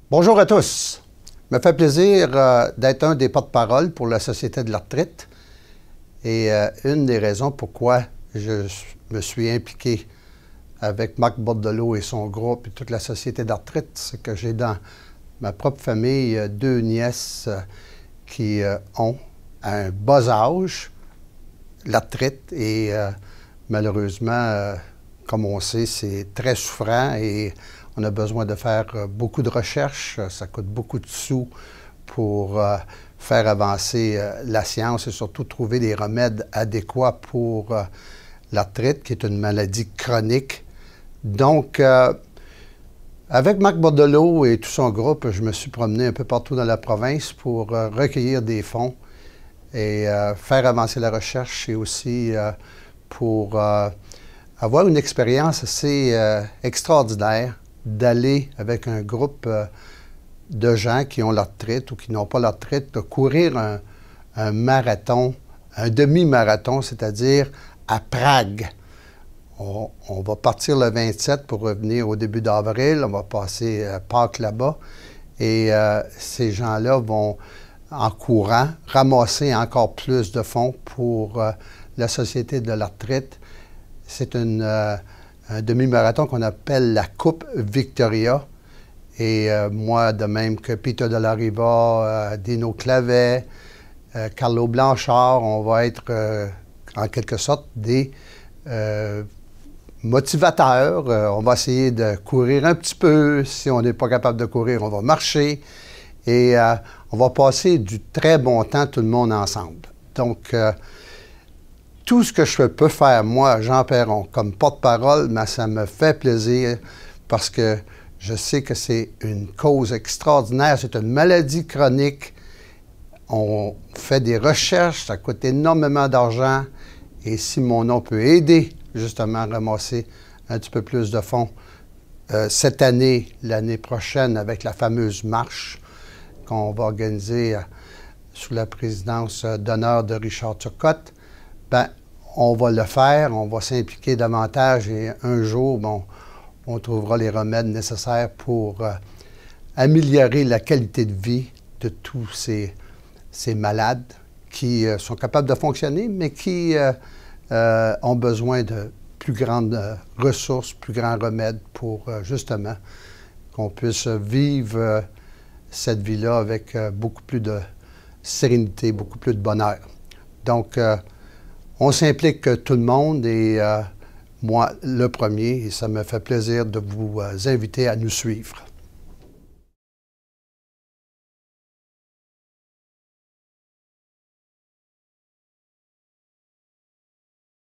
Bonjour à tous. Il me fait plaisir d'être un des porte-parole pour la Société de l'arthrite. Et une des raisons pourquoi je me suis impliqué avec Marc Bordelot et son groupe et toute la Société d'arthrite, c'est que j'ai dans ma propre famille deux nièces qui ont à un bas âge l'arthrite et malheureusement, comme on sait, c'est très souffrant et on a besoin de faire beaucoup de recherches. Ça coûte beaucoup de sous pour faire avancer la science et surtout trouver des remèdes adéquats pour l'arthrite, qui est une maladie chronique. Donc, avec Marc Bordelot et tout son groupe, je me suis promené un peu partout dans la province pour recueillir des fonds et faire avancer la recherche et aussi pour avoir une expérience assez extraordinaire d'aller avec un groupe de gens qui ont l'arthrite ou qui n'ont pas l'arthrite, de courir un marathon, un demi-marathon, c'est-à-dire à Prague. On va partir le 27 pour revenir au début d'avril. On va passer Pâques là-bas. Et ces gens-là vont, en courant, ramasser encore plus de fonds pour la Société de l'arthrite. C'est un demi-marathon qu'on appelle la Coupe Victoria. Et moi, de même que Peter de la Riva, Dino Clavet, Carlo Blanchard, on va être en quelque sorte des motivateurs. On va essayer de courir un petit peu. Si on n'est pas capable de courir, on va marcher. Et on va passer du très bon temps, tout le monde ensemble. Donc, tout ce que je peux faire, moi, Jean Perron, comme porte-parole, ça me fait plaisir parce que je sais que c'est une cause extraordinaire. C'est une maladie chronique. On fait des recherches, ça coûte énormément d'argent. Et si mon nom peut aider, justement, à ramasser un petit peu plus de fonds cette année, l'année prochaine, avec la fameuse marche qu'on va organiser sous la présidence d'honneur de Richard Turcotte, bien, on va le faire, on va s'impliquer davantage et un jour, bon, on trouvera les remèdes nécessaires pour améliorer la qualité de vie de tous ces malades qui sont capables de fonctionner, mais qui ont besoin de plus grandes ressources, plus grands remèdes pour justement qu'on puisse vivre cette vie-là avec beaucoup plus de sérénité, beaucoup plus de bonheur. Donc, on s'implique tout le monde et moi, le premier, et ça me fait plaisir de vous inviter à nous suivre.